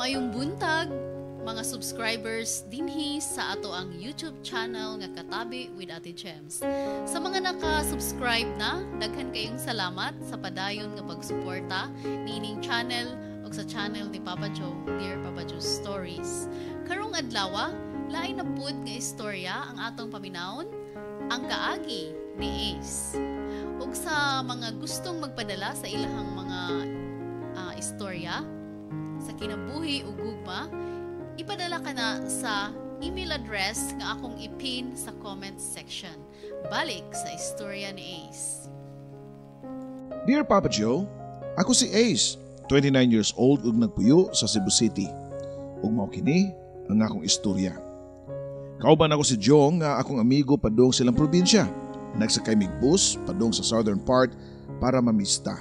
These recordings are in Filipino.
Maayong buntag, mga subscribers dinhi sa ato ang YouTube channel nga Katabi with Ate Gems. Sa mga naka-subscribe na, daghan kayong salamat sa padayon nga pagsuporta niining channel o sa channel ni Papa Joe, Dear Papa Joe Stories. Karong adlaw, lain na pud nga istorya ang atong paminawon, ang kaagi ni Ace. Ug sa mga gustong magpadala sa ilahang mga istorya sa kinabuhi ug gugma, ipadala ka na sa email address nga akong ipin sa comment section. Balik sa istorya ni Ace. Dear Papa Joe, ako si Ace, 29 years old ug nagpuyo sa Cebu City. Ug mao kini ang akong istorya. Kauban ako si Jong nga akong amigo padung silang probinsya. Nagsakay mig bus padung sa southern part para mamista.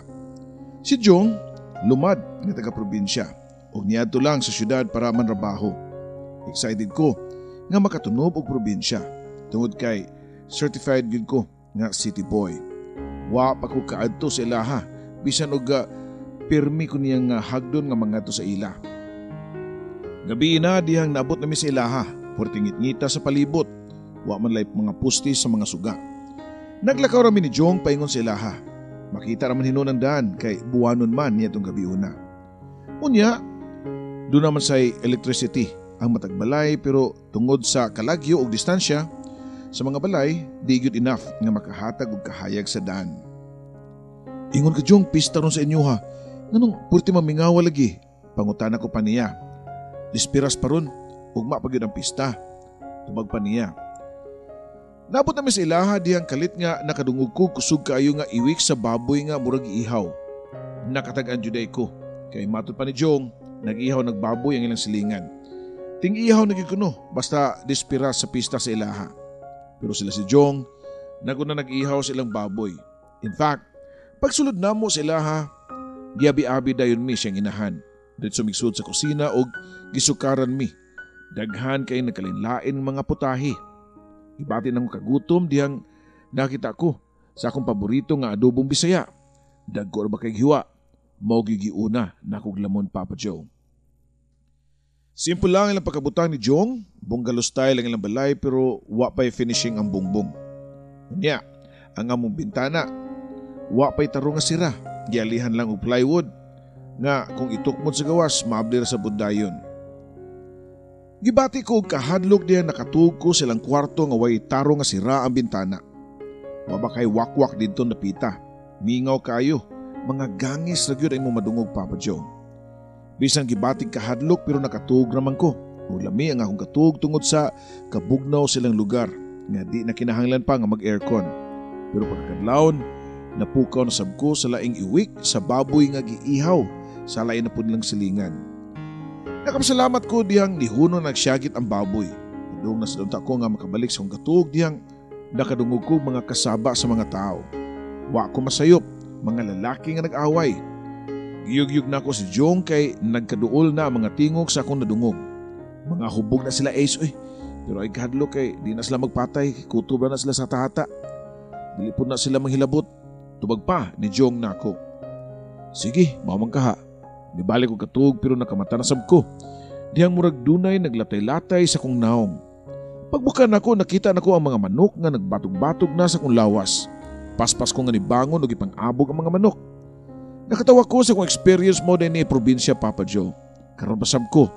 Si Jong lumad nga taga-probinsya ug niadto lang sa syudad para manrabaho. Excited ko nga makatunob og probinsya tungod kay certified gyud ko nga city boy. Wa pa ko kaadto sa ilaha bisan og pirmi ko niyang hagdon nga mangadto sa ila. Gabi na dihang naabot nami sa ilaha, portingit-ngita sa palibot. Wa man lay mga pusti sa mga suga. Naglakaw rami ni Jong paingon sa ilaha. Makita raman hinon ang daan kay buwanon man niya itong gabi una. Unya, doon naman sa electricity ang matagbalay pero tungod sa kalagyo o distansya sa mga balay, di good enough nga makahatag og kahayag sa daan. Ingon ka Jong, pista ron sa inyo ha. Nganong purti mamingawa lagi? Pangutana ko pa niya. Dispiras pa ron, ugma pa gyud ang pista. Tubag pa niya. Nabot namin sa ilaha dihang kalit nga nakadungog ko kusog kaayo nga iwik sa baboy nga murag iihaw. Nakatag-an juday ko kay matud pa ni Jong nag-ihaw nagbaboy ang ilang silingan. Ting ihaw na gyud kuno basta dispiras sa pista sa ilaha. Pero sila si Jong naguna nag-ihaw sa ilang baboy. In fact, pagsulod namo sa ilaha, giabi-abi dayon mi siyang inahan. Dito sumigsud sa kusina og gisukaran mi. Daghan kay nagkalinlain mga putahe. Ibati nang kagutom dihang nakita ko sa akong paborito nga adobong Bisaya. Dagko ba kay hiwa? Mao gigiuna nakog lamon Papa Joe. Simple lang ilang pagkabutang ni Jong, bungalow style ang ilang balay pero wa pa'y finishing ang bungbong. Unya, ang among bintana, wa pa'y tarong nga sira, gialihan lang og plywood nga kung itukmod sa gawas maablir sa budayon. Gibati ko og kahadlok diyan nakatug ko silang kwarto nga way tarong nga sira ang bintana. Wa ba kay wakwak didto napita. Mingaw kayo, mga gangis ra gyud ay mo madungog Papa Joe. Bisan gibatig kahadlok pero nakatug raman ko. Ug lami ang akong katug tungod sa kabugnaw silang lugar nga di na kinahanglan pa nga mag-aircon. Pero pagkadlawon, napukaw na sab ko sa laing iwik sa baboy nga giihaw sa lain na pud nilang silingan. Nakapasalamat ko dihang nihuno nagsyagit ang baboy. Doon nasadunta ko nga makabalik sa akong katug dihang nakadungog ko mga kasaba sa mga tao. Wa ko masayop, mga lalaki nga nag-away. Giyug-yug na ko si Jong kay nagkaduol na ang mga tingog sa akong nadungog. Mga hubog na sila Ace pero ay kahadlok kay di na sila magpatay, kutob na sila sa tahata. Dili po na sila manghilabot. Tubag pa ni Jong na ako. Sige, mamang ka ha. Nibalik ko katug pero nakamata na sab ko. Dihang murag dunay naglatay-latay sa kong naong. Pagbukan ako nakita nako ang mga manok nga nagbatog-batog na sa kong lawas. Paspas ko nga nibangon ug ipang-abog ang mga manok. Nakatawa ko sa kong experience mo din ni probinsya Papa Joe. Karon pasab ko.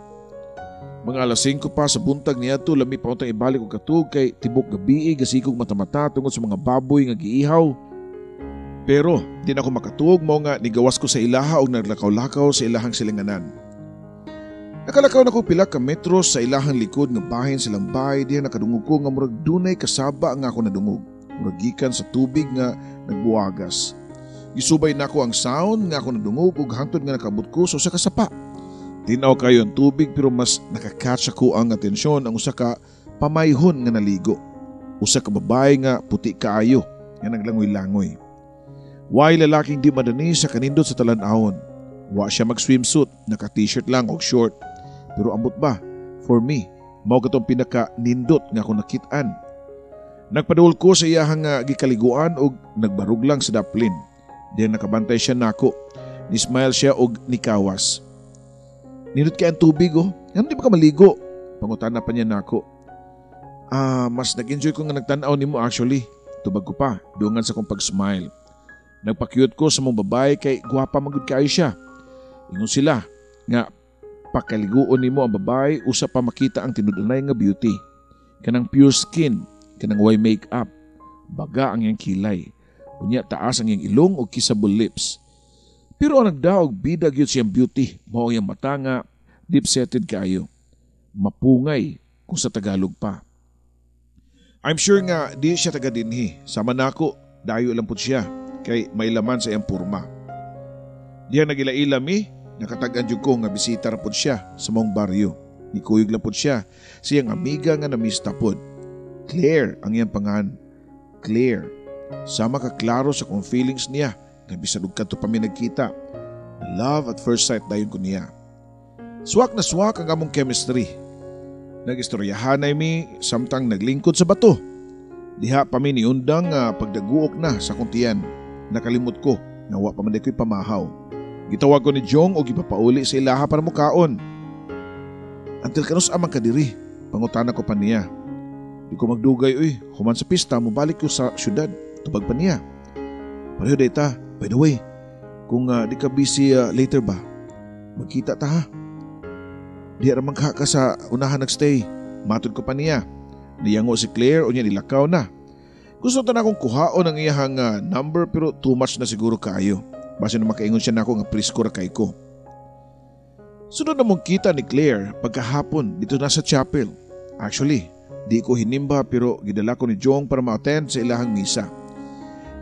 Mga alas 5 pa sa buntag niadto lami pa untang ibalik ko katug kay tibok gabi gasikog mata-mata tungod sa mga baboy nga giihaw. Pero di na ako makatuog mo nga nigawas ko sa ilaha o naglakaw-lakaw sa ilahang silinganan. Nakalakaw na ko pila ka metros sa ilahang likod nga bahin silang bahay diyan nakadungog ko nga murag dunay kasaba nga ako nadungog. Murag gikan sa tubig nga nagbuwagas. Gisubay na ko ang sound nga ako nadungog ug hangtod nga nakabot ko sa usa ka sapa. Tinaw kayo ang tubig pero mas nakakatch ako ang atensyon ang usa ka pamayhon nga naligo. Usa ka babae nga puti kaayo nga naglangoy-langoy. Way lalaking di madani sa kanindot sa talan-awon. Wa siya mag-swimsuit, naka-t-shirt lang o short. Pero ambot ba, for me, mao katong pinaka-nindot nga akong nakit-an. Nagpaduol ko sa iyahang gikaliguan o nagbarug lang sa daplin. Diyan nakabantay siya nako. Nismile siya og nikawas. Ninot kaya ang tubig oh. Ano di ba ka maligo? Pangutana pa niya nako. Mas nag-enjoy ko nga nagtanaw nimo actually. Tubag ko pa, dungan sa kong pag-smile. Nagpa-cute ko sa mong babae kay guwapa magud kaayo siya. Ingon sila nga pakaliguon nimo ang babae usa pa makita ang tinudunay nga beauty. Kanang pure skin, kanang way make-up, baga ang iyang kilay. Unya taas ang iyang ilong o kissable lips. Pero ang nagdaog bida gyud siyang beauty, mao ang iyang mata nga deep-setted kaayo. Mapungay kung sa Tagalog pa. I'm sure nga di siya taga dinhi. Sama nako, dayo lang pud siya kay may laman sa iyang purma. Diya nagila-ila mi, nakatag-an jud ko nga bisita ra pud siya sa mong baryo. Nikuyog lang pud siya, siyang amiga nga namista pud. Claire ang iyang pangan. Claire. Sama ka klaro sa kong feelings niya nga bisan og kadto pa mi nagkita. Love at first sight dayon ko niya. Swak na swak ang among chemistry. Nag-istoryahan ay mi samtang naglingkod sa bato. Diha pa mi niundang pagdaguok na sa kuntiyan. Nakalimot ko nga wa pa man ko'y pamahaw. Gitawag ko ni Jong o gipapauli sa ilaha para mukaon. Until kanus amang kadiri, pangutana ko pa niya. Di ko magdugay human sa pista mo balik ko sa syudad. Tubag pa niya. Pareho data, by the way, kung di ka busy later ba, magkita ta ha. Di aramang ka sa unahan nagstay. Matod ko pa niya. Niyango si Claire o niya nilakaw na. Gusto ta na akong kuhaon ang iyahang number pero too much na siguro kaayo. Basta na makaingon siya na ako nga presko ra kay ko. Sunod na mong kita ni Claire pagkahapon dito na sa chapel. Actually, di ko hinimba pero gidala ko ni Jong para ma-attend sa ilahang misa.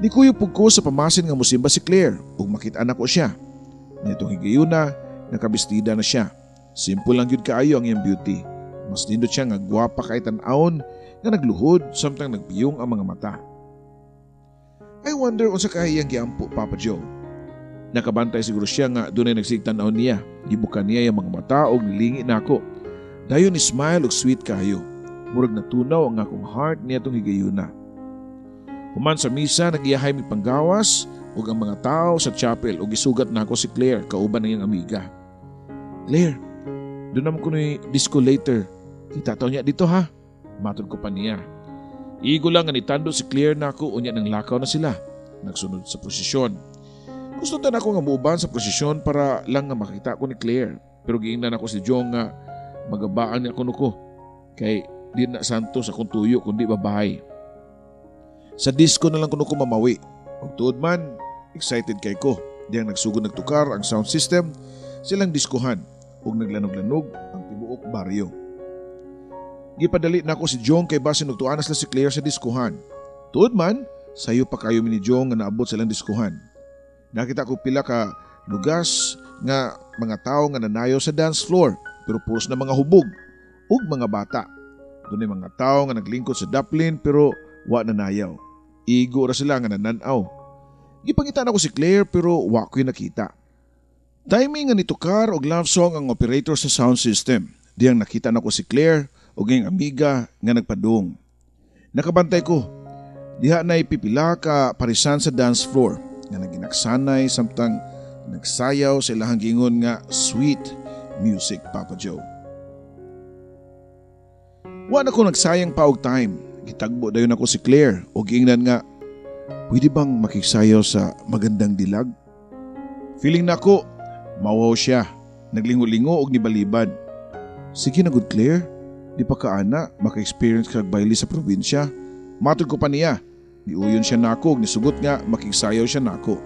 Di ko yupog ko sa pamasin nga musimba si Claire ug makita na ko siya. Nitong higayuna, nakabistida na siya. Simple lang yun kaayo ang iyang beauty. Mas nindot siya nga gwapa kay tan-awon nga nagluhod samtang nagpiyong ang mga mata. I wonder unsa kahiyang giampo Papa Joe. Nakabantay siguro siya nga dunay nagsigtan-aw niya. Gibukan niya yung mga mata og nilingi nako. Dayon ni smile og sweet kayo. Murag natunaw ang akong heart niya tong higayuna. Human sa misa nagiyahay mi panggawas ug ang mga tao sa chapel ug gisugat nako si Claire kauban ng iyang amiga. Claire, doon naman ko ni disco later. Kita taon niya dito ha. Matod ko pa niya. Igo lang nga nitando si Claire na ako unya ng lakaw na sila. Nagsunod sa prosesyon. Gusto tan ako nga muuban sa prosesyon para lang nga makita ko ni Claire. Pero giingnan ako si Jong nga magabaan niya kuno ko. Kay di na santo sa kung tuyo kundi babae. Sa disco na lang kuno ko mamawi. Ug tuod man, excited kay ko. Diyang nagsugod nagtukar ang sound system silang diskuhan ug naglanog-lanog ang tibuok baryo. Gipadali na ako si Jong kay basin og tuanas la si Claire sa diskuhan. Tuod man, sayo pa kayo ni Jong nga naabot silang diskuhan. Nakita ko pila ka lugas nga mga tao nga nanayo sa dance floor pero puros na mga hubog ug mga bata. Dunay mga tao nga naglingkod sa daplin pero wa nanayaw. Igo ra sila nga nananaw. Gipangitan ako si Claire pero wa ko'y nakita. Timing nga nitukar og love song ang operator sa sound system. Diyang nakita na ko si Claire o gayong amiga nga nagpadung. Nakabantay ko, diha na ipipila ka parisan sa dance floor nga naginaksanay samtang nagsayaw sa ilahang gingon nga sweet music Papa Joe. Wa na ko nagsayang pa og time. Gitagbo dayon ako si Claire o giingnan nga, pwede bang makiksayaw sa magandang dilag? Feeling na ko, mawaw siya. Naglingo-lingo og nibalibad. Sige na good Claire, di pa kaana maka-experience kag baile sa probinsya. Matod ko pa niya. Niuyon siya nako og nisugot nga makigsayaw siya nako.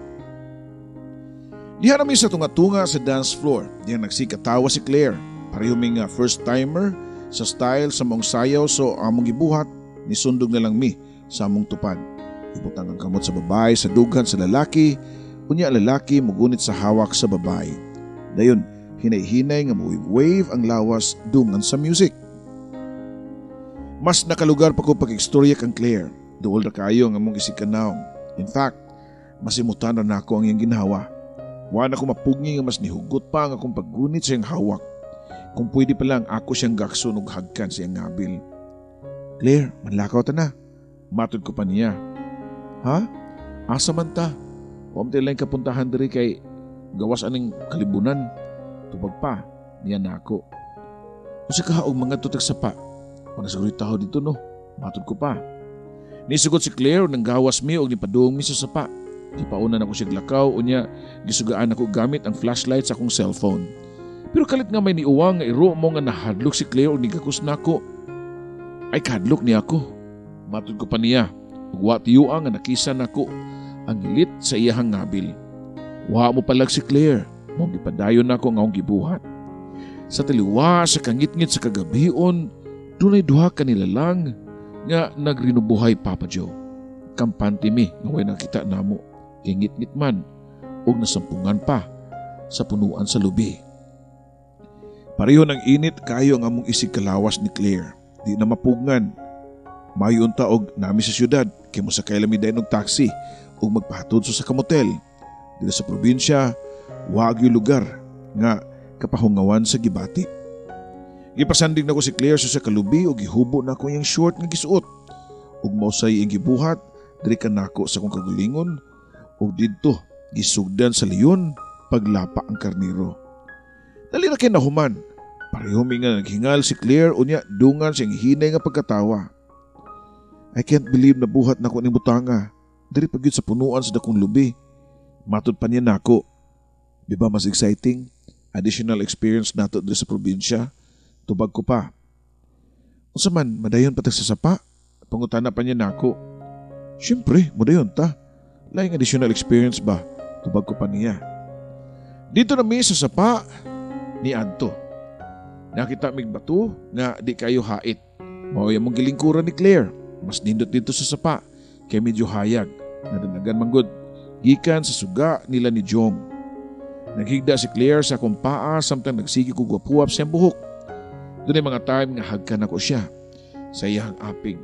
Diha namin sa tunga-tunga sa dance floor. Diha nagsikatawa si Claire. Pareho ming first timer sa style sa mong sayaw so among gibuhat nisundog na lang mi sa among tupad. Ibutang ang kamot sa babae sa dughan sa lalaki. Unya lalaki mugunit sa hawak sa babae. Dayon, hinay-hinay nga wave ang lawas dungan sa music. Mas nakalugar pa ko pag-ekstorya kang Claire. Duol na kayo nga mong isikanaw. In fact, masimutan na ako ang iyang ginhawa. Wala ko mapugni nga mas nihugot pa ang akong paggunit sa iyang hawak. Kung pwede pa lang ako siyang gakson ug hagkan sa iyang ngabil. Claire, manlakaw ta na. Matod ko pa niya. Ha? Asa man ta? Huwag tayo lang kapuntahan diri kay gawas aning kalibunan. Tubag pa, niya nako. Usa ka og mga tutag sapa. Wala siguro taho dito no. Matod ko pa. Nisugot si Claire nang gawas mi og nipadung mi sa sapa. Gipauna na ko siya glakaw unya gisugaan ako gamit ang flashlight sa akong cellphone. Pero kalit nga may niuwang nga iro mo nga nahadlok si Claire o nigakus nako. Ay kahadlok niya ako. Matod ko pa niya. Ug wa tiyuang nga nakisa nako ang gilit sa iyahang ngabil. Wa mo palag si Claire. Mo gipadayon nako nga akong gibuhat. Sa taliwa sa kangit-ngit sa kagabion, dunay duha ka nilalang nga nagrinubuhay Papa Joe. Kampante mi nga way nakita namo. Kingit-ngit man og nasampungan pa sa punuan sa lubi. Pareho ng init kayo ang among isig kalawas ni Claire. Di na mapugngan. Mayon ta og nami sa syudad kay mosakay lami dayon og taxi ug magpahatod sa kamotel. Dito sa probinsya, wag yung lugar nga kapahungawan sa gibati. Gipasandig na ko si Claire sa kalubi o gihubo na ko yung short nga gisuot. Ug mausay ang gibuhat, diri ka nako sa kong kagulingon ug didto gisugdan sa leon paglapa ang karniro. Dali na kinahuman. Pareho mi nga naghingal si Claire unya dungan siyang hinay nga pagkatawa. I can't believe na buhat nako ning butanga. Diri pagyud sa punuan sa dakong lubi. Matod pa niya nako. Di ba mas exciting? Additional experience nato dito sa probinsya. Tubag ko pa. Unsa man, madayon pa sa sapa? Pangutana pa niya nako. Siyempre, madayon ta. Laing additional experience ba? Tubag ko pa niya. Dito na mi sa sapa ni Adto. Nakita mig bato nga di kayo hait. Mao yung gilingkuran ni Claire. Mas nindot dito sa sapa kay medyo hayag. Nadanagan manggod. Gikan sa suga nila ni Jong. Naghigda si Claire sa akong paa samtang nagsigi ko gwapuap siyang buhok. Doon ay mga time nga hagkan ako siya sa iyang aping.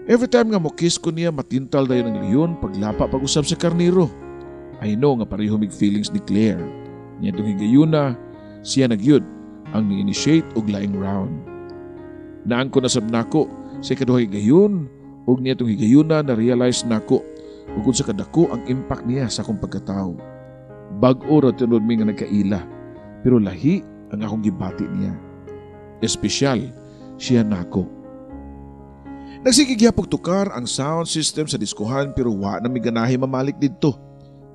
Every time nga mukis ko niya matintal dayon ng leon paglapa pag-usap sa karniro. I know nga pareho mig feelings ni Claire. Niya itong higayuna, siya nagyud ang ni-initiate og laing round. Naan ko nasab nako sa ikaduha higayon og niya itong higayuna na realize nako ug kung sa kadako ang impact niya sa akong pagkatao. Bag-o ra tunod mi nga nagkaila, pero lahi ang akong gibati niya. Espesyal siya nako. Nagsigigyapog tukar ang sound system sa diskuhan pero wa na mi ganahi mamalik didto.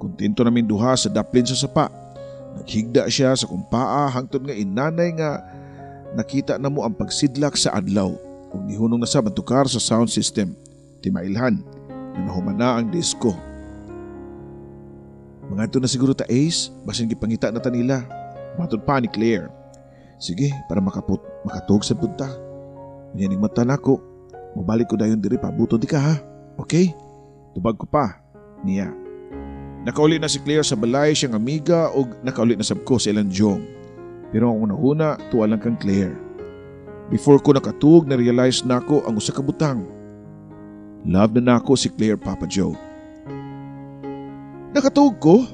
Kontento namin duha sa daplin sa sapa. Naghigda siya sa kumpaa hangtod nga inanay nga nakita na mo ang pagsidlak sa adlaw ug nihunong na sa tukar sa sound system. Timailhan na nahuman na ang disco. Mga ito na siguro ta Ace, basin gipangita na ta nila. Matod pa ni Claire. Sige, para makatog sa punta. Manyanig mata na ko. Mabalik ko dayon diri pabuto di ka ha. Okay? Tubag ko pa niya. Nakauli na si Claire sa balay siyang amiga o nakauli na sab ko sa ilang Jong. Pero ang una-una, tuwa lang kang Claire. Before ko nakatug, na-realize na ko ang usa ka butang. Love na nako si Claire, Papa Joe. Nakatug ko,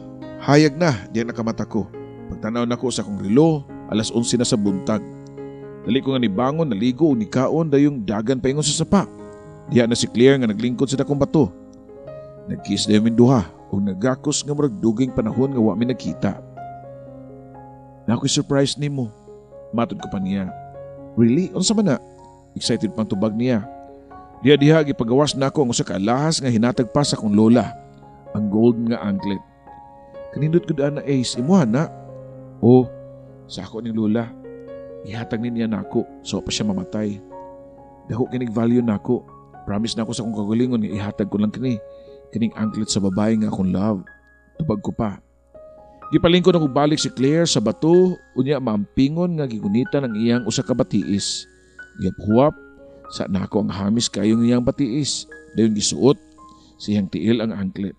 hayag na, diyan nakamata ko. Pagtanaw na ko sa akong relo, 11:00 na sa buntag. Dali ko nga ni bangon, naligo o nikaon dayong dagan paingon sa sapa. Diyan na si Claire nga naglingkod sa dakong bato. Nagkiss dayon min duha o nagakos nga murag duging panahon nga wa mi nagkita. Nako'y surprise nimo. Matod ko pa niya. Really? Unsa man na? Excited pang tubag niya. Diha-diha gipagawas nako ang usa ka alahas nga hinatag pa sa akong lola. Ang gold nga anklet. Kanindot ko daan na Ace, imuha na. O, sa ako ning lola. Ihatag niya nako, so pa siya mamatay. Dako kinig value nako. Promise nako sa akong kagalingon nga ihatag ko lang kining anklet sa babae nga akong love. Tubag ko pa. Gipalingkod ako balik si Claire sa bato, unya maampingon nga gigunitan ang iyang usa ka batiis. Giaphuap, sa nako ang hamis kayong iyang batiis. Dayon gisuot, siyang tiil ang anklet.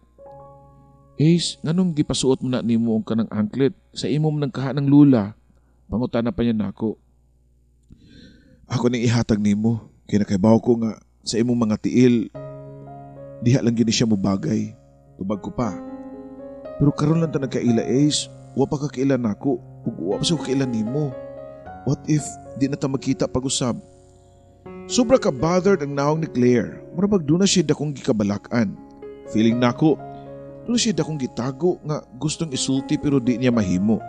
Ace, nganong gipasuot mo na nimo ang kanang anklet sa imom ng kaha ng lula? Pangutana pa niya nako. Ako ning ihatag nimo, kay nakaibaw ko nga sa imong mga tiil, diha lang gini siya mubagay. Tubag ko pa. Pero karon lang ta nagkaila Ace, wa pa kaila nako, ug wa pa sa kaila nimo. What if di na ta magkita pag-usab? Sobra ka bothered ang naong ni Claire. Murabag doon na siya dakong gikabalakan. Feeling nako, doon siya dakong gitago nga gustong isulti pero di niya mahimo.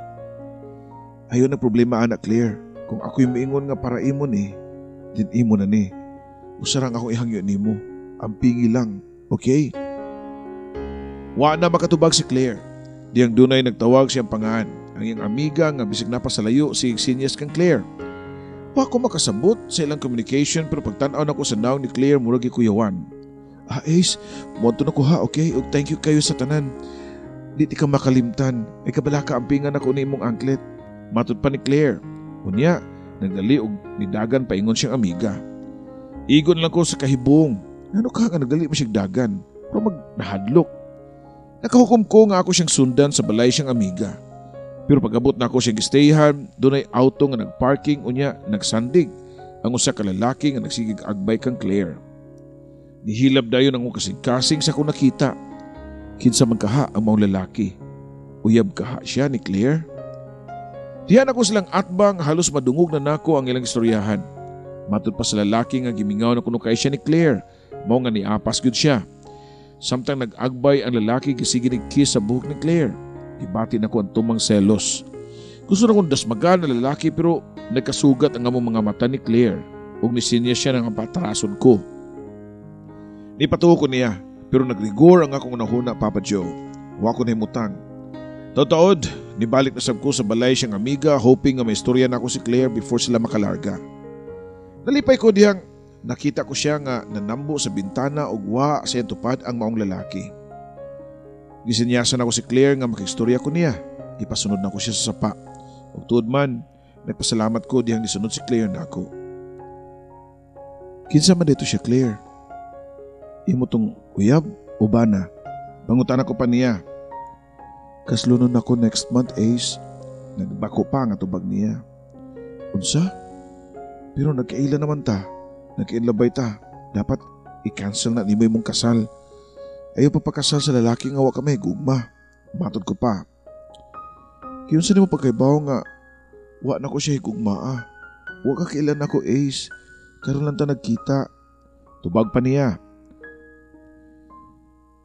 Ayaw na problema anak Claire. Kung ako'y maingon nga para imo ni, din imo na ni. Usarang akong ihangyo nimo. Ampingi lang, okay? Wa na makatubag si Claire. Diyang dunay nagtawag siyang pangaan. Ang iyang amiga nga bisig na pa sa layo si Sinyas kang Claire. Wa ko makasabot sa ilang communication pero pagtanaw na ko sa naong ni Claire murag ikuyawan. Ace, monto na ko ha, okay? Ug thank you kayo sa tanan. Di ka makalimtan. Ay kabala ka ampingan ako ni imong anklet. Matod pa ni Claire. Unya, nagdali og nidagan paingon siyang amiga. Igon lang ko sa kahibong. Ano ka nga nagdali mo siyang dagan? Pero nahadlok. Nakahukom ko nga ako siyang sundan sa balay siyang amiga. Pero pag-abot na ako siyang istayhan, doon ay auto nga nagparking unya nagsandig ang usa ka lalaki nga nagsigig agbay kang Claire. Nihilab dayon ang kasing-kasing sa kung nakita. Kinsa man kaha ang maong lalaki. Uyab kaha siya ni Claire. Diyan ako silang atbang halos madungog na nako ang ilang istoryahan. Matod pa sa lalaki nga gimingaw na kuno kay siya ni Claire. Mao nga niapas gyud siya. Samtang nag-agbay ang lalaki gisige nag-kiss sa buhok ni Claire. Ibati na ko ang tumang selos. Gusto na kong dasmagan na lalaki pero nagkasugat ang among mga mata ni Claire. Ug nisinya siya ng patarason ko. Nipatuho ko niya pero nagrigor ang akong nahuna Papa Joe. Wa ko nahimutang. Taod, nibalik na sab ko sa balay siyang amiga hoping nga may istorya na ako si Claire before sila makalarga. Nalipay ko diyang nakita ko siya nga nanambo sa bintana ug wa sa tupad ang maong lalaki. Gisinyasan ako si Claire nga makistorya ko niya. Ipasunod na ko siya sa sapa. Ug tuod man, nagpasalamat ko diyang nisunod si Claire nako. Kinsa man dito siya Claire? Imo tong uyab o bana? Bangutan ako pa niya. Kaslunon ako next month, Ace. Nagbako pa nga tubag niya. Unsa? Pero nagkaila naman ta. Nagkailabay ta. Dapat i-cancel na ni mo imong kasal. Ayaw pa pakasal sa lalaki nga wa ka may gugma. Matod ko pa. Kiyun sa nimo pagkaibaw nga wa na ko siya higugma. Wa ka kailan ako, Ace. Karon lang ta nagkita. Tubag pa niya.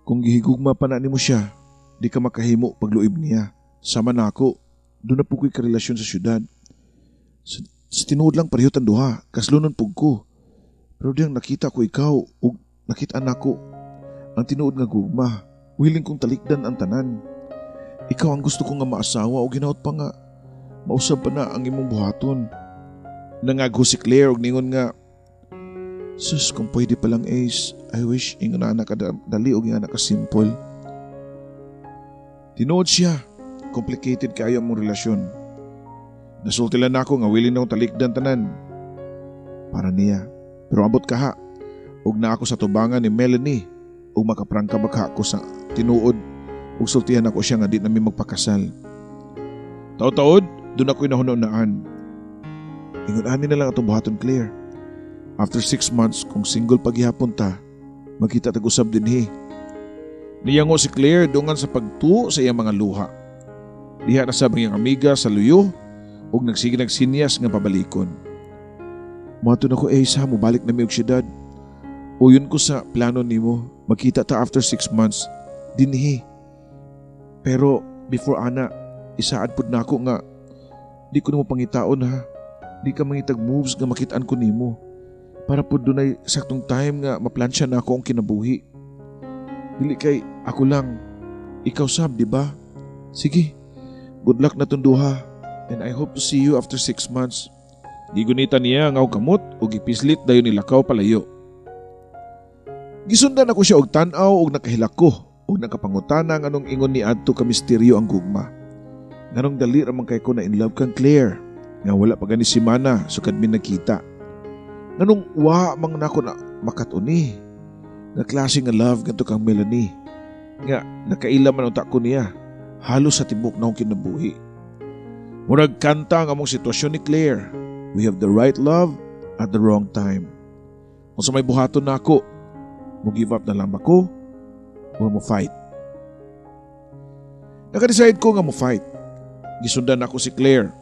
Kung gihigugma pa na nimo siya, di ka makahimo pagluib niya. Sama na ako. Doon na po ko'y karelasyon sa syudad. Sa tinuod lang parehot ang duha. Kaslunon pug ko. Pero diyang nakita ko ikaw ug nakita na ko ang tinuod nga gugma. Willing kong talikdan ang tanan. Ikaw ang gusto ko nga maasawa o ginaot pa nga. Mausab pa na ang imong buhaton. Nangagho si Claire og ningon nga, sus, kung pwede pa lang Ace, I wish ingon na anak ka dali og nga ka simple. Tinuod siya. Complicated kayo ang mong relasyon. Nasultilan na ako nga willing na akong talikdan tanan. Para niya. Pero abot ka ha. Ug na ako sa tubangan ni Melanie. Ug makaprangka baka ako sa tinuod. Ug sultihan ako siya nga di namin magpakasal. Taod-taod, doon ako'y nahununaan. Ingon-ani na lang atong buhaton Claire. After 6 months, kung single paghihapon ta, magkita tag-usab din Niyango si Claire dungan sa pagtuo sa iyang mga luha. Diha na sa iyang amiga sa luyo ug nagsige nagsinyas nga pabalikon. Mato na ko Ace ha, mubalik na mi og syudad. Uyon ko sa plano nimo, magkita ta after 6 months dinhi. Pero before ana, isaad pud nako nga di ko nimo pangitaon ha. Di ka mangitag moves nga makitaan ko nimo. Para pud dunay saktong time nga maplansya na ako ang kinabuhi. Dili kay ako lang. Ikaw sab, di ba? Sige. Good luck na tong duha. And I hope to see you after 6 months. Gigunita niya ang kamot o gipislit dayon nilakaw palayo. Gisundan ako siya og tan-aw og nakahilak ko og nakapangutana nga anong ingon ni adto ka misteryo ang gugma. Nganong dali ra man kay ko na in love kang Claire. Nga wala pa gani semana sukad mi nagkita. Nganong wa mang nako na makatuni. Nga klase nga love ganto kang Melanie. Nga nakaila man utak ko niya. Halos sa tibok na akong kinabuhi. Murag kanta ang among sitwasyon ni Claire. We have the right love at the wrong time. Kung sa may buhaton na ako, mo give up na lang ba ko or mo fight? Naka-decide ko nga mo fight. Gisundan ako si Claire.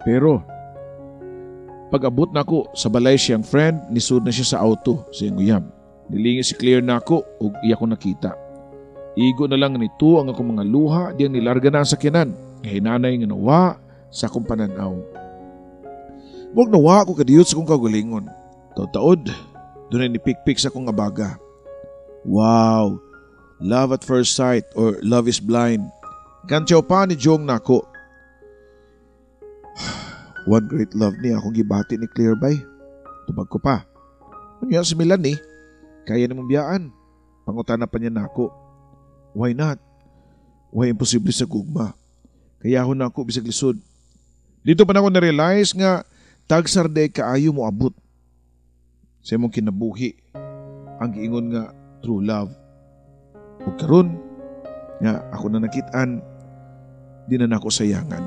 Pero pag-abot na ako sa balay siyang friend, nisud na siya sa auto sa iyang uyab. Nilingi si Claire na ako ug iya ko nakita. Igo na lang nito ang akong mga luha diyang nilarga na ang sakyanan. nga hinanay nga nawa sa akong pananaw. Huwag nawa ako kadiyot sa akong kagalingon. Taod-taod, doon ay nipikpik sa akong abaga. Wow! Love at first sight or love is blind. Kantyaw pa ni Jong nako. One great love niya akong gibati ni Claire bay. Tubag ko pa. Ano si Melanie? Kaya namang biyaan. Pangutana pa niya nako. Why not? Why imposible sa gugma? Kaya ako na ako bisag lisod. Dito pa na ako na-realize nga tagsarday kaayo mo abot. Sa imong kinabuhi ang giingon nga true love. Ug karon nga ako na nakitaan, di na nako sayangan.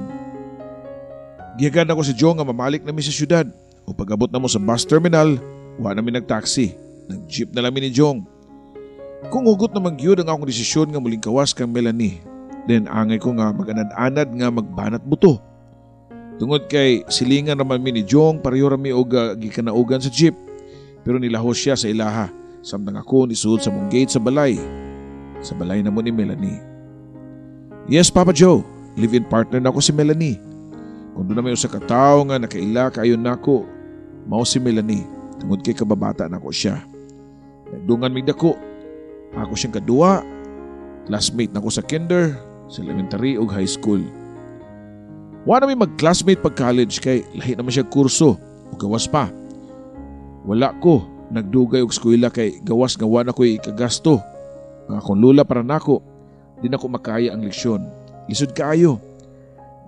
Giagad ako si Joe nga mamalik namin sa syudad. O pag-abot na mo sa bus terminal, wa namin nag-taxi. Nag-jeep na lamin ni Jong. Kung hugot na magyud ang akong desisyon nga muling kawas kang Melanie, then angay ko nga mag-anad-anad nga magbanat buto. Tungod kay silingan naman mi ni Jong pareho rami og gikanaugan sa jeep. Pero nilahos siya sa ilaha. Samtang ako nisuod sa mong gate sa balay. Sa balay na mo ni Melanie. Yes, Papa Joe. Live-in partner na ako si Melanie. Kung doon na may usa ka tao nga nakaila kayo nako, mao si Melanie. Tungod kay kababata nako siya. Nagdungan mig dako. Ako siyang kadua. Classmate nako sa kinder, sa elementary ug high school. Wa na may mag-classmate pag college kay lahi naman siya kurso ug gawas pa. Wala ko nagdugay og eskwela kay gawas nga wa na ko'y ikagasto. Ang akong lula para nako, di na ko makaya ang leksyon. Lisod kaayo.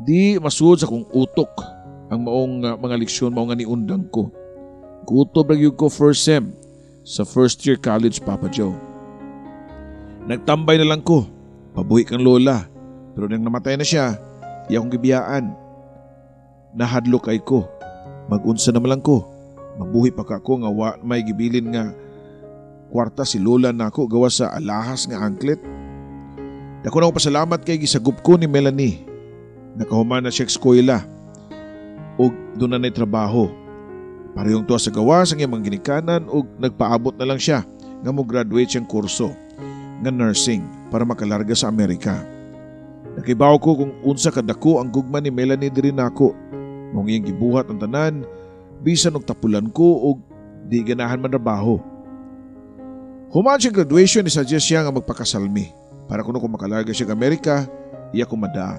Di masuod sa kong utok ang maong mga leksyon mao nga niundang ko. Kutob ra ko first sem sa first year college, Papa Joe. Nagtambay na lang ko. Pabuhi kang lola. Pero nang namatay na siya, di akong gibiyaan. Nahadlok ay ko. Mag-unsa naman lang ko. Mabuhi pa ka ko nga wa may gibilin nga kwarta si lola nako gawa sa alahas nga angklet. Dako na ko pasalamat kay gisagup ko ni Melanie. Nakahuman na siya eskwela o doon na trabaho. Parehong tuwa sa gawas ang iyang ginikanan o nagpaabot na lang siya nga mo graduate siyang kurso nga nursing para makalarga sa Amerika. Nakibaw ko kung unsa kadako ang gugma ni Melanie diri nako. Mong iyang gibuhat ang tanan bisan og tapulan ko o di ganahan man trabaho. Human siya graduation ni suggest siya nga magpakasalmi para kuno kung makalarga siya sa Amerika, iya ko madaa.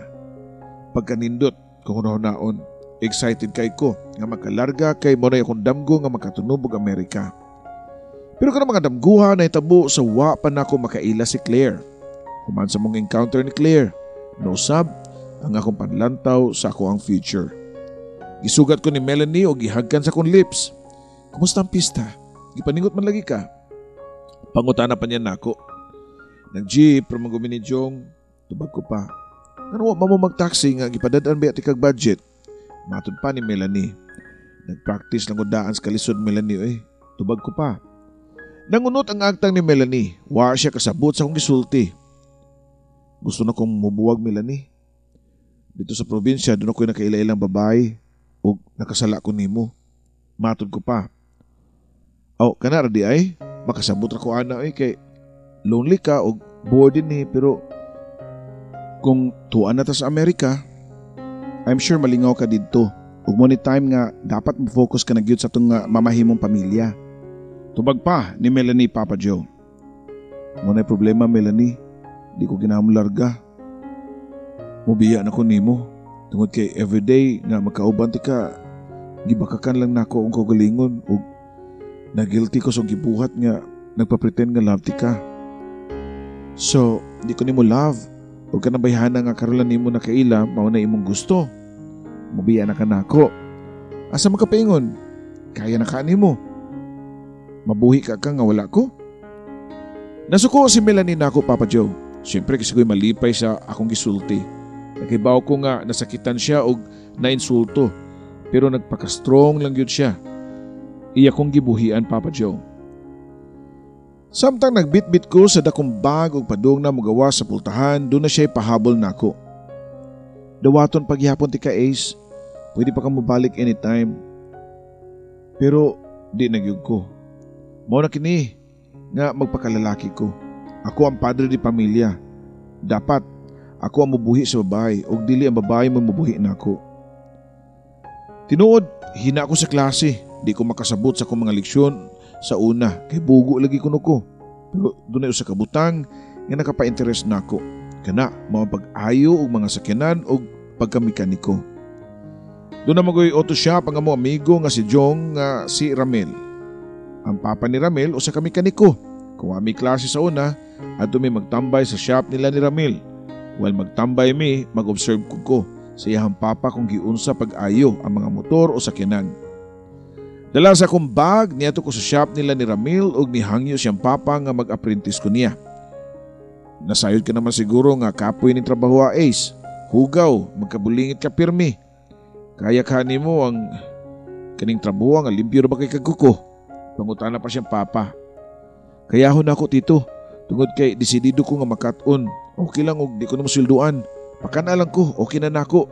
Pagkanindot kung naon, excited kay ko nga makalarga kay mo na akong damgo nga makatunubog Amerika. Pero kanang mga damguha na itabo sa wa pa na ako makaila si Claire. Human sa mong encounter ni Claire, nausab ang akong panlantaw sa ako ang future. Gisugat ko ni Melanie o gihagkan sa kong lips. Kumusta ang pista? Gipaningot man lagi ka? Pangutana pa niya nako. Nag-jeep from magumi ni Jong, tubag ko pa. Ano mo mag-taxi nga gipadadaan ba kag budget? Matod pa ni Melanie. Nag-practice lang daan sa kalisod Melanie tubag ko pa. Nangunot ang agtang ni Melanie. Wa siya kasabot sa akong gisulti. Gusto na kong mubuwag Melanie. Dito sa probinsya doon ako'y nakaila-ilang babae o nakasala ko nimo. Matod ko pa. Aw, kanara di ay makasabot ra ko ana kay lonely ka o bored din pero kung tuan na ta sa Amerika, I'm sure malingaw ka dito. Ug mo ni time nga dapat mo-focus ka na gyud sa tong mamahimong pamilya. Tubag pa ni Melanie, Papa Joe. Mo na problema Melanie, di ko ginaham larga. Mubiya na ko nimo. Tungod kay everyday nga magkauban ti ka, gibakakan lang nako ang kagalingon ug nagilty ko sa gibuhat nga nagpa-pretend nga love ti ka. So, di ko nimo love. Huwag ka nabayhana nga karolan nimo na kaila, mao na imong gusto. Mubiya na ka nako. Asa makapaingon? Kaya na ka nimo. Mabuhi ka nga wala ko. Nasuko si Melanie nako, Papa Joe. Siyempre kasi ko'y malipay sa akong gisulti. Nakibaw ko nga nasakitan siya og nainsulto. Pero nagpaka-strong lang yun siya. Iya kong gibuhian, Papa Joe. Samtang nagbitbit ko sa dakong bag o padung na magawa sa pultahan, doon na siya'y pahabol nako. Dawaton paghihapon ti ka Ace, pwede pa ka mabalik anytime. Pero di nagyug ko. Mao na kini nga magpakalalaki ko. Ako ang padre di pamilya. Dapat ako ang mubuhi sa babae ug dili ang babae mo mubuhi nako. Tinuod, hina ako sa klase, di ko makasabot sa akong mga leksyon sa una kay bugo lagi kuno ko. Pero dunay usa ka butang nga nakapa-interest nako. Kana mga pag-ayo og mga sakyanan og pagkamekaniko. Doon na magoy auto shop ang among amigo nga si Jong nga si Ramel. Ang papa ni Ramel usa ka mekaniko. Kung ami klase sa una, adto mi magtambay sa shop nila ni Ramel. While magtambay mi, mag-observe ko sa iyang papa kung giunsa pag-ayo ang mga motor o sakyanan. Dala sa akong bag, niadto ko sa shop nila ni Ramel ug nihangyo siyang papa nga mag-apprentice ko niya. Nasayod ka naman siguro nga kapoy ni trabaho Ace. Hugaw, magkabulingit ka pirmi. Kaya ka nimo ang kaning trabaho nga limpyo ra ba kay kaguko? Pangutana pa siyang papa. Kaya ho na ako tito, tungod kay desidido ko nga makat-on. Okay lang og di ko na masilduan. Pakana lang ko, okay na nako.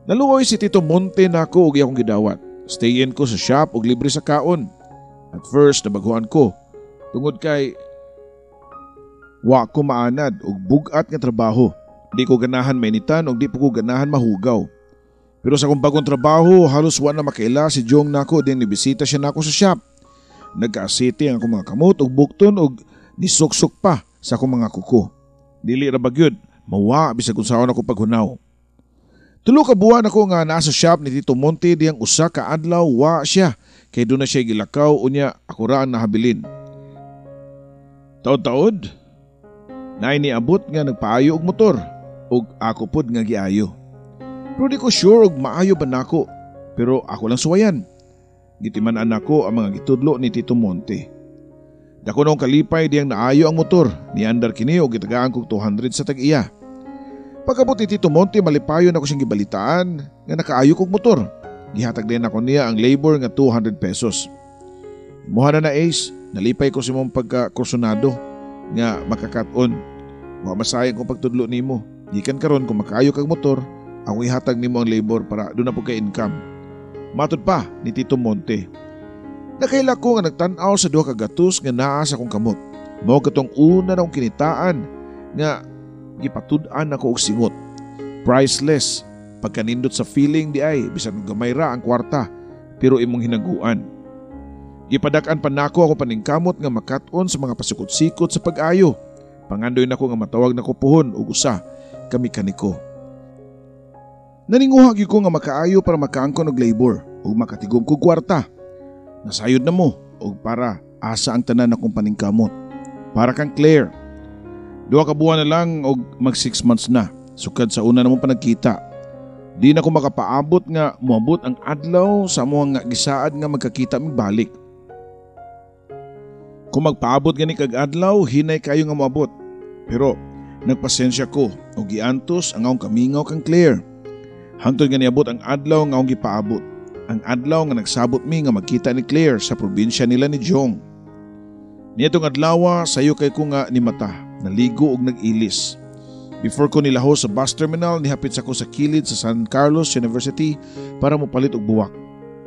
Naluoy si Tito Monte nako og iyang gidawat. Stay in ko sa shop og libre sa kaon. At first nabaguhan ko, tungod kay wa ko maanad og bugat nga trabaho. Di ko ganahan mainitan og di po ko ganahan mahugaw. Pero sa akong bagong trabaho, halos wa na makaila si Jong nako din nibisita siya nako sa shop. Nagka-asiti ang akong mga kamot og bukton og nisuksok pa sa akong mga kuko. Dili ra bagyod, mawa bisag kung saan ako paghunaw. Tulo ka buwan ako nga nasa shop ni Tito Monte diyang usa ka adlaw wa siya kay doon na siya gilakaw unya ako ra ang nahabilin. Taod-taod, na iniabot nga nagpaayo og motor ug ako pod nga giayo. Pero di ko sure og maayo ba nako, pero ako lang suwayan. Gitiman-an nako ang mga gitudlo ni Tito Monte. Dako nung kalipay diyang naayo ang motor, niandar kini og gitagaan kog 200 sa tag-iya. Pagkabot ni Tito Monte, malipayon ako siyang gibalitaan nga nakaayo kog motor. Gihatag din ako niya ang labor nga 200 pesos. Imuha na Ace, nalipay ko si mong pagka-kursunado nga makakat-on. Wa masayang kong pagtudlo nimo. Gikan karon kung makaayo kag motor, ako ihatag nimo ang labor para doon na po kay income. Matod pa ni Tito Monte. Nakaila ko nga nagtan-aw sa duha ka gatos nga naa sa akong kamot. Mao katong una na akong kinitaan nga gipatud-an ako og singot. Priceless. Pagkanindot sa feeling di ay bisan gamay ra ang kwarta pero imong hinaguan. Gipadak-an pa nako ako paningkamot nga makat-on sa mga pasikot-sikot sa pag-ayo. Pangandoy nako nga matawag nako puhon og usa ka mekaniko. Naninguha gyud ko nga makaayo para makaangkon og labor ug makatigom kog kwarta. Nasayod na mo o para asa ang tanan akong paningkamot. Para kang Claire. 2 ka buwan na lang o mag 6 months na. Sukad sa una namong panagkita. Di na ko makapaabot nga moabot ang adlaw sa mga nga gisaad nga magkakita mi balik. Kung magpaabot gani kag adlaw, hinay kayo nga moabot. Pero nagpasensya ko o giantos ang akong kamingaw kang Claire. Hangtod nga niabot ang adlaw nga akong gipaabot. Ang adlaw nga nagsabot mi nga magkita ni Claire sa probinsya nila ni Jong. Nitong adlaw sayo kay ko nga ni mata, naligo og nag-ilis. Before ko nilaho sa bus terminal, nihapit sa ko sa kilid sa San Carlos University para mopalit og buwak.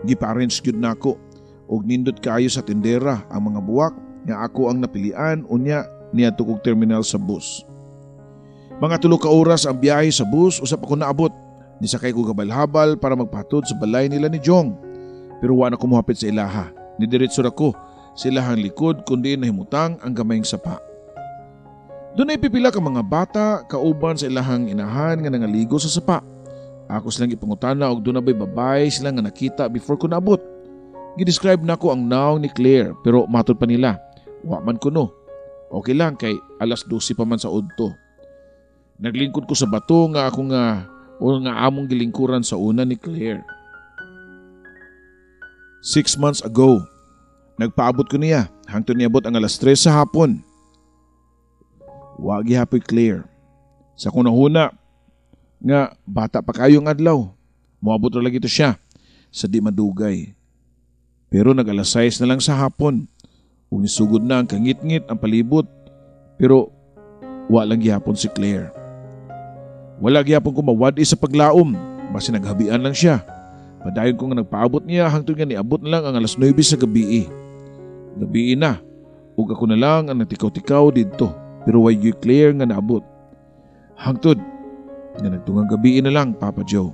Gipa-arrange gyud nako og nindot kaayo sa tindera ang mga buwak nga ako ang napilian unya niadto kog terminal sa bus. Mga 3 ka oras ang biyahe sa bus usap ako naabot. Nisakay ko gabal-habal para magpahatod sa balay nila ni Jong. Pero wala ko muhapit sa ilaha. Nidiretso ra ko sa ilahang likod kundi nahimutang ang gamayng sapa. Doon ay pipila ka mga bata kauban sa ilahang inahan nga nangaligo sa sapa. Ako silang ipangutana og doon na ba'y babae silang nga nakita before ko naabot. Gidescribe na ko ang naong ni Claire pero matod pa nila. Wa man ko no. Okay lang kay alas 12 pa man sa udto. Naglingkod ko sa bato nga ako nga o nga among gilingkuran sa una ni Claire. 6 months ago, nagpaabot ko niya hangtod niabot ang alas 3 sa hapon. Wagi hapoy Claire. Sa kunahuna nga bata pa kayong adlaw, moabot ra lagi to siya sa di madugay. Pero nag-alas 6 na lang sa hapon. Unisugod na ang kangit-ngit ang palibot pero walang gihapon si Claire. Wala gyapon ko mawadi sa paglaom, basi naghabian lang siya. Padayon ko nga nagpaabot niya hangtod nga niabot na lang ang alas 9 sa gabi. Gabi na, ug ako na lang ang natikaw-tikaw didto, pero way gyud Claire nga naabot. Hangtod nga nagtungang gabi na lang, Papa Joe.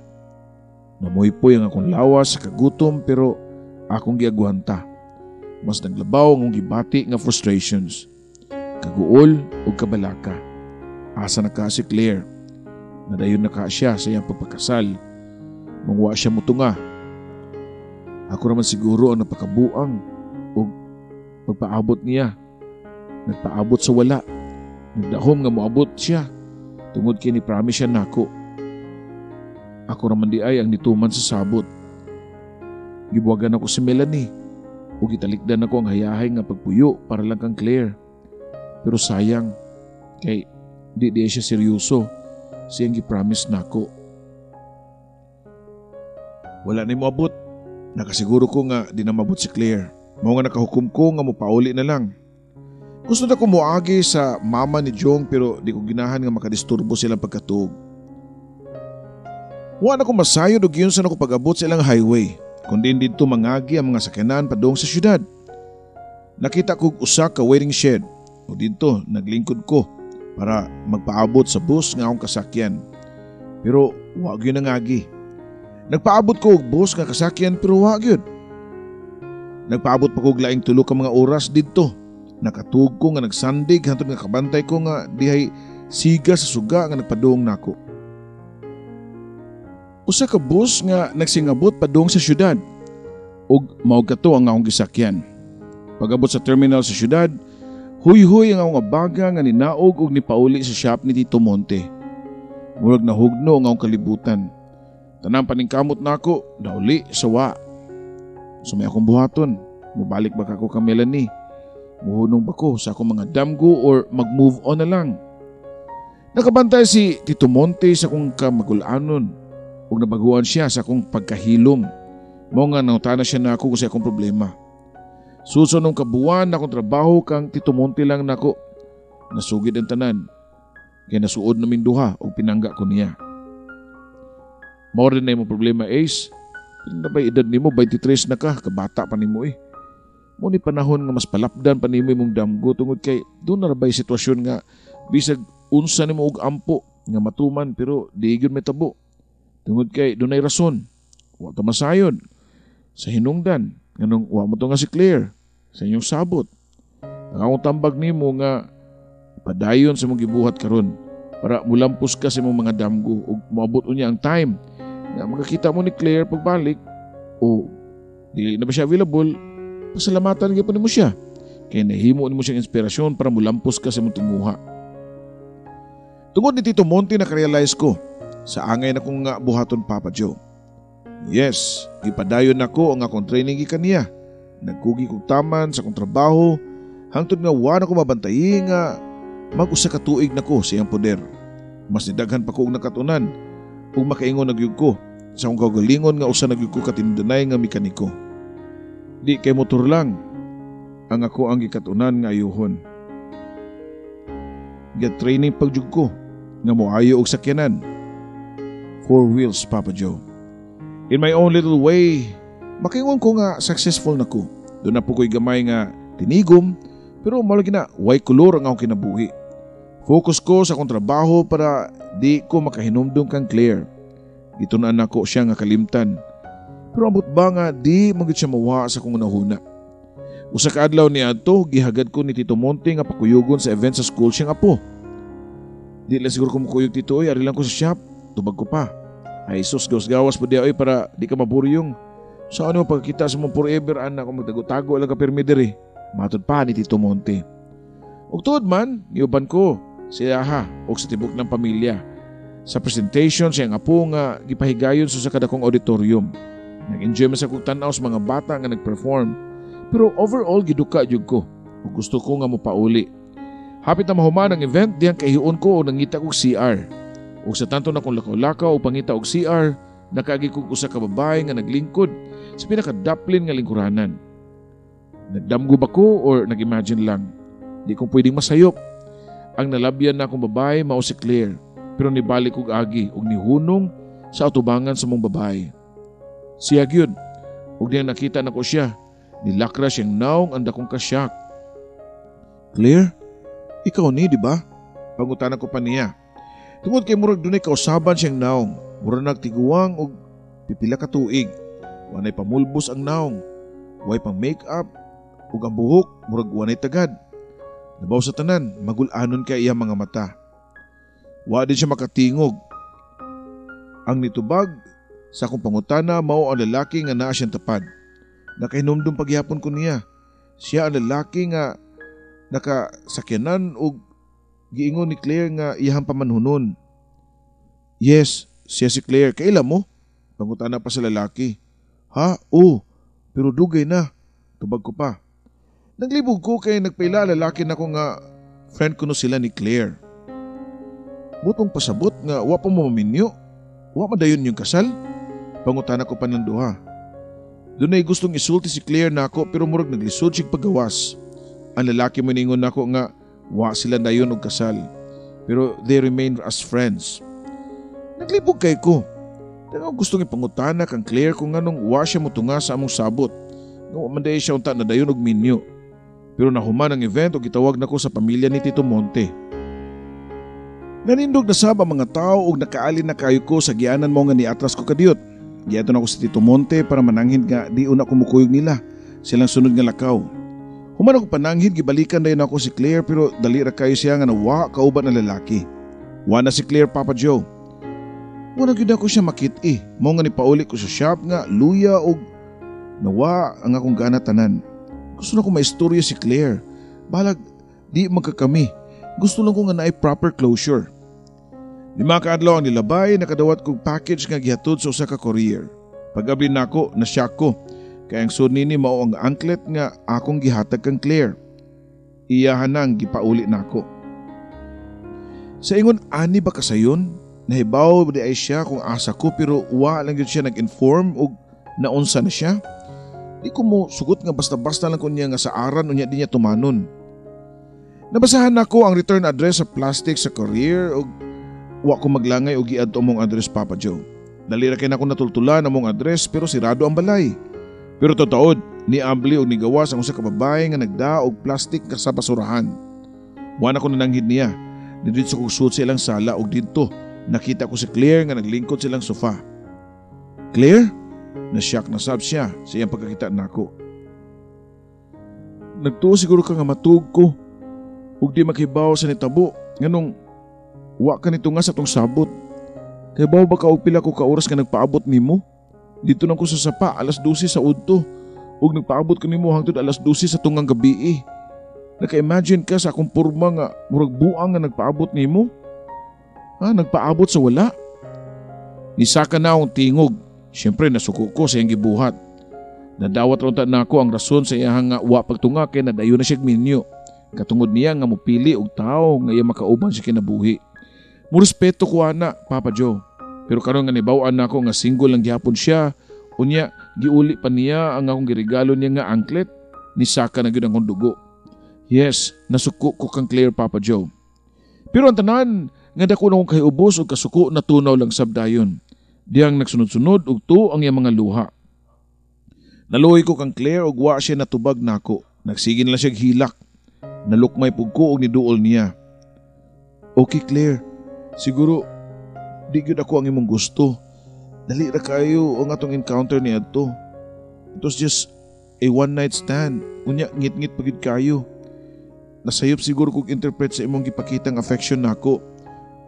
Namoy-poy ang akong lawas sa kagutom pero akong giagwanta. Mas naglabaw ang akong gibati nga frustrations. Kaguol o kabalaka. Asa na ka si Claire. Nadayon na ka siya sa iyang pagpakasal. Mangwa siya mutunga. Ako naman siguro ang napakabuang o pagpaabot niya. Nagpaabot sa wala. Nagdahom nga moabot siya. Tungod kini promise siya nako. Ako raman di ay ang nituman sa sabot. Gibuwagan ako si Melanie. O gitalikdan ako ang hayahay nga pagpuyo para lang kang Claire. Pero sayang, kay di siya seryoso. Siyang gipromise nako. Wala na moabot. Nakasiguro ko nga di na mabot si Claire. Mao nga nakahukom ko nga mopauli na lang. Gusto na ko muagi sa mama ni Jong pero di ko ginahan nga makadisturbo silang pagkatuog. Wala ko masayod og yun sa nako pag-abot sa ilang highway, kundi dito mangagi ang mga sakyanan padung sa syudad. Nakita ko usa ka waiting shed o dito naglingkod ko para magpaabot sa bus nga akong kasakyan. Pero wag yun nangagi. Nagpaabot ko og bus nga kasakyan pero wag yun. Nagpaabot pa ko og laing 3 ka mga oras dito. Nakatug ko nga nagsandig hantod nga kabantay ko nga dihay siga sa suga nga nagpadung nako. Usa ka bus nga nagsingabot padung sa syudad ug mao kato ang akong gisakyan. Pag-abot sa terminal sa syudad, huy-huy ang akong baga nga ninaog ug nipauli sa shop ni Tito Monte. Murag nahugno ang akong kalibutan. Tanang paningkamot nako nauli sa wa. Sumay akong buhaton, mubalik ba kako ka Melanie? Muhunong ba ko sa akong mga damgo or mag-move on na lang? Nakabantay si Tito Monte sa akong kamagulanon ug nabaguan siya sa akong pagkahilom. Mao nga nangutana siya na ako sa akong problema. Susunod kabuan na akong trabaho kang Tito Monte lang nako. Nasugid ang tanan. Kaya nasuod namin duha ug pinangga ko niya. Mao rin na yung problema, Ace. Pila ba edad nimo? 23 na ka, kabata pa nimo eh. Muni panahon nga mas palapdan pa nimo imong damgo tungod kay doon na rabay sitwasyon nga bisag unsa nimo og ampo nga matuman pero di gyud may tabo. Tungod kay dunay rason. Wa ta masayon sa hinungdan nganong wa mo to nga si Claire sa inyong sabot. Ang akong tambag nimo nga padayon sa mong gibuhat karon para mulampos ka sa imong mga damgo ug moabot unya ang time nga magkakita mo ni Claire pagbalik o dili na ba siya available. Pasalamatan gyud mo siya. Kaya nahimo nimo siyang inspirasyon para mulampos ka sa imong tinguha. Tungod ni Tito Monte nakarealize ko sa angay na kong nga buhaton Papa Joe. Yes, gipadayon nako ang akong training gikan niya. Nagkugi kog taman sa akong trabaho hangtod nga wa na ko mabantayi nga mag-usa ka tuig nako sa iyang poder. Mas nidaghan pa ko og nakatunan ug makaingon nagyud ko sa akong kagalingon nga usa nagyud ko katindanay nga mekaniko. Di kay motor lang ang ako ang gikatunan nga ayuhon. Get training pagjug ko nga moayo og sakyanan. 4 wheels, Papa Joe. In my own little way, makaingon ko nga successful na ko. Doon na po ko'y gamay nga tinigom, pero malagi na way kulor ang akong kinabuhi. Focus ko sa akong trabaho para di ko makahinumdum kang Claire. Gitunan ako siya nga kalimtan. Pero ambot ba nga di magit siya mawa sa kong nahuna. Usa ka adlaw ni adto gihagad ko ni Tito Monte nga pakuyugon sa event sa school siyang apo. Di lang siguro kumukuyog Tito ari lang ko sa shop, tubag ko pa. Ay sus gawas po di ay para di ka maburyong. Saan mo pagkita sa mong forever anak kung magtago-tago lang ka permidere. Matod pa ni Tito Monte. Ug tuod man, giuban ko siya ha og sa tibok ng pamilya. Sa presentation siyang apo nga gipahigayon sa kadakong auditorium. Nag-enjoy man sa kong tanaw sa mga bata nga nag-perform. Pero overall giduka jud ko. Ug gusto ko nga mopauli. Hapit na mahuman ang event diyang kahiyon ko o nangita kong CR. Ug sa tanto na kong lakaw-lakaw o pangita og CR, nakaagi kong usa ka babae nga naglingkod sa pinakadaplin nga lingkuranan. Nagdamgo ba ko or nag-imagine lang? Di kong pwedeng masayop. Ang nalabyan na akong babae mao si Claire. Pero nibalik kong agi ug nihunong sa atubangan sa mong babae. Siya gyud, ug diyang nakita na ko siya, nilakra siyang naong anda kong kasyak. Claire, ikaw ni, di ba? Pangutan ko pa niya. Tungod kay murag dunay kausaban siyang naong, murag nagtiguang og pipila ka tuig. Wanay pamulbos ang naong, way pang make-up, ug ang buhok murag wanay tagad. Labaw sa tanan, magulanon kay iya mga mata. Wa din siya makatingog. Ang nitubag sa akong pangutana mao ang lalaki nga naa siyang tapad. Nakahinumdum pagyapon ko niya. Siya ang lalaki nga nakasakyanan ug giingon ni Claire nga iyahang pamanhunon. Yes, siya si Claire. Kaila mo? Pangutana pa sa lalaki. Ha? Oo, pero dugay na. Tubag ko pa. Naglibog ko kay nagpaila lalaki na ko nga friend ko no sila ni Claire. Butong pasabot nga wa pa mo maminyo. Wa madayon yung kasal. Pangutana ko pa ng duha. Doon ay gustong isulti si Claire na ako pero murag naglisod siya pagawas. Ang lalaki mo ningon na ako nga wa sila dayon og kasal. Pero they remain as friends. Naglibog kay ko. Pero gustong ipangutana kang Claire kung anong wa siya motunga sa among sabot. Nga manday siya unta na dayon og minyo. Pero nahuman ang event o gitawag na ko sa pamilya ni Tito Monte. Nanindog na sab ang mga tao og nakaalin na kayo ko sa gianan mo nga niatras ko kadiyot. Giaton ako sa Tito Monte para mananghid nga di una kumukuyog nila. Silang sunod nga lakaw. Human ako pananghid, gibalikan dayon ako si Claire pero dali ra kayo siya nga nawa kauban na lalaki. Wa na si Claire, Papa Joe. Wala gyud ako siya makit-i. Mao nga nipauli ko sa shop nga luya og nawa ang akong gana tanan. Gusto na ko maistorya si Claire. Balag di magkakami. Gusto lang ko nga naay proper closure. 5 kaadlaw ang nilabay, nakadawat kong package nga gihatod sa usa ka courier. Pag-abli nako, na-shock ko. Kaya ang sud nini mao ang anklet nga akong gihatag kang Claire. Iyahan nang gipauli nako. Sa ingon ani ba kasayon? Nahibaw di ay siya kung asa ko pero wa lang gyud siya nag-inform og naunsa na siya. Di ko mo sugot nga basta-basta lang ko niya nga sa aran unya di niya tumanon. Nabasahan nako ang return address sa plastic sa courier og wa ko maglangay og giadto mong address, Papa Joe. Dali ra kay nako natultulan ang mong address pero sirado ang balay. Pero totood, niabli og nigawas ang usa ka babae nga nagdaog plastic ka sa basurahan. Wa na ko nananghid niya. Didito ko suot sa ilang sala og didto nakita ko si Claire nga naglingkod silang sofa. Claire? Na-shock na sab siya sa iyang pagkakita nako. Nagtuo siguro ka nga matug ko ug di makibaw sa nitabo nganong wa ka nito nga sa tong sabot. Kay baw ba ka og pila ko ka oras ka nagpaabot nimo? Dito nang ko sa sapa alas 12 sa udto ug nagpaabot ko nimo hangtod alas 12 sa tungang gabi. Naka-imagine ka sa akong porma nga murag buang nga nagpaabot nimo? Ha, nagpaabot sa wala? Nisaka na akong tingog. Siyempre nasuko ko sa iyang gibuhat. Nadawat ron na ako ang rason sa iyang nga wa pagtunga kay nadayon na siya minyo. Katungod niya nga mupili og tao nga iya makauban sa kinabuhi. Murespeto ko ana, Papa Joe. Pero karon nga nibaw-an nako nga single lang gyapon siya. Unya giuli pa niya ang akong giregalo niya nga anklet. Nisaka na gyud ang dugo. Yes, nasuko ko kang Claire, Papa Joe. Pero ang tanan nga dako na akong kayubos og kasuko na tunaw lang sabdayon. Diyang nagsunod-sunod og to ang iyang mga luha. Naluoy ko kang Claire og wa siya natubag nako. Nagsige na lang siya hilak. Nalukmay pug ko og niduol niya. Okay, Claire. Siguro di gyud ako ang imong gusto. Dali ra kayo ang atong encounter ni adto. It was just a one night stand. Unya ngit-ngit pagid kayo. Nasayop siguro kog interpret sa imong gipakitang affection nako.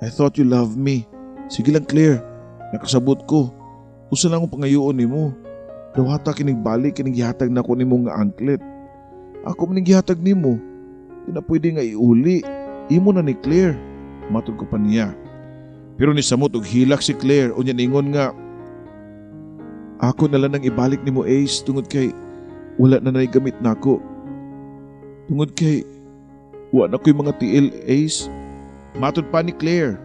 I thought you loved me. Sige lang, Claire. Nakasabot ko. Usa lang akong pangayoon nimo. Dawata kining balik kining gihatag nako nimo nga anklet. Ako man gihatag nimo. Di na pwede nga iuli. Imo na ni Claire. Matod ko pa niya. Pero ni samot og hilak si Claire unya ningon nga ako na lang nang ibalik nimo, Ace, tungod kay wala na gamit nako. Tungod kay wa na ko'y mga tiil, Ace. Matod pa ni Claire.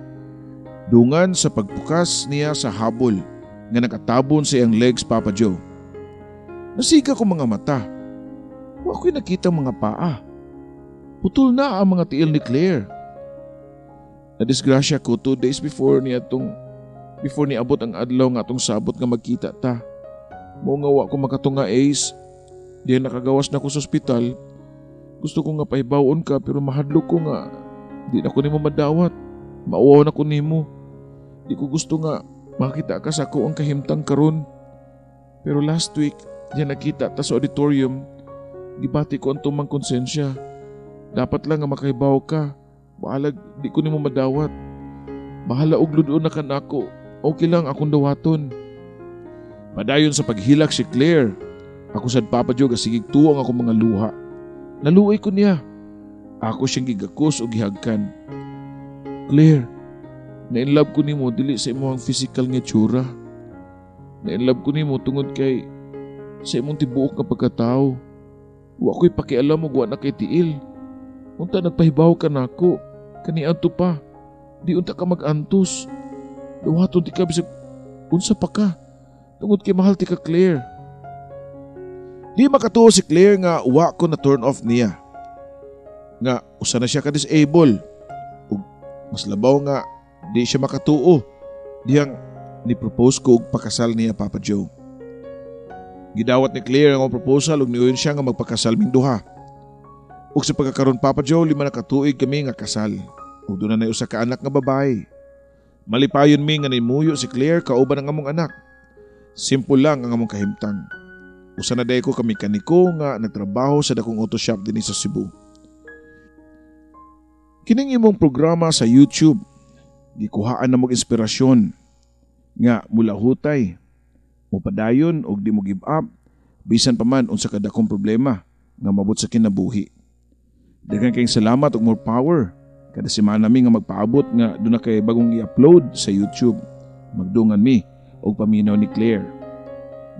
Dungan sa pagpukas niya sa habol nga nakatabon sa iyang legs, Papa Joe. Nasiga ko mga mata. Wa ko'y nakita mga paa. Putol na ang mga tiil ni Claire. Nadisgrasya ko 2 days before ni abot ang adlaw nga atong sabot nga magkita ta. Mao nga wa ko makatunga, Ace. Diyan nakagawas na ko sa ospital. Gusto ko nga pahibawon ka pero mahadlok ko nga di na ko nimo madawat. Maawaw na ko nimo. Di ko gusto nga makita ka sa ako ang kahimtang karon. Pero last week, diyan nakita ta sa auditorium, gibati ko ang tumang konsensya. Dapat lang nga makahibaw ka. Bahalag di ko nimo madawat. Bahala og ludoon na kanako. Okay lang akong dawaton. Padayon sa paghilak si Claire. Ako sad Papa Joe sigig tuwa ang akong mga luha. Naluoy ko niya. Ako siyang gigakos o gihagkan. Claire, na-inlove ko nimo dili sa imong physical nga tsura. Na-inlove ko nimo tungod kay sa imong tibuok nga pagkatao. Wa ko'y pakialam og wa na kay tiil. Unta nagpahibaw ka nako. Kaniadto pa. Di unta ka mag-antos. Dawaton ti ka bisag unsa pa ka. Tungod kay mahal ti ka Claire. Di makatuo si Claire nga wa ko na turn off niya. Nga usa na siya ka-disable. Ug mas labaw nga di siya makatuo. Diyang ni-propose ko og pakasal niya Papa Joe. Gidawat ni Claire ang proposal ug niuyon siya nga magpakasal ming duha. Ug sa pagkakaroon Papa Joe 5 na katuig kami nga kasal. Ug doon na usa ka anak nga babae. Malipayon mi nga nimuyo si Claire kauban ang among anak. Simple lang ang among kahimtang. Usa na day ko kami kaniko nga nagtrabaho sa dakong auto shop dinhi sa Cebu. Kining imong programa sa YouTube, gikuhaan na mong inspirasyon nga mula hutay, mupadayon og di mo give up, bisan pa man unsa kadakong problema nga mabot sa kinabuhi. Daghang kayong salamat ug more power. Kada semana mi nga magpaabot nga doon na kay bagong i-upload sa YouTube. Magdungan mi og paminaw ni Claire.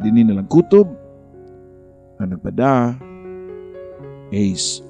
Dini na lang kutob. Ang nagpada, Ace.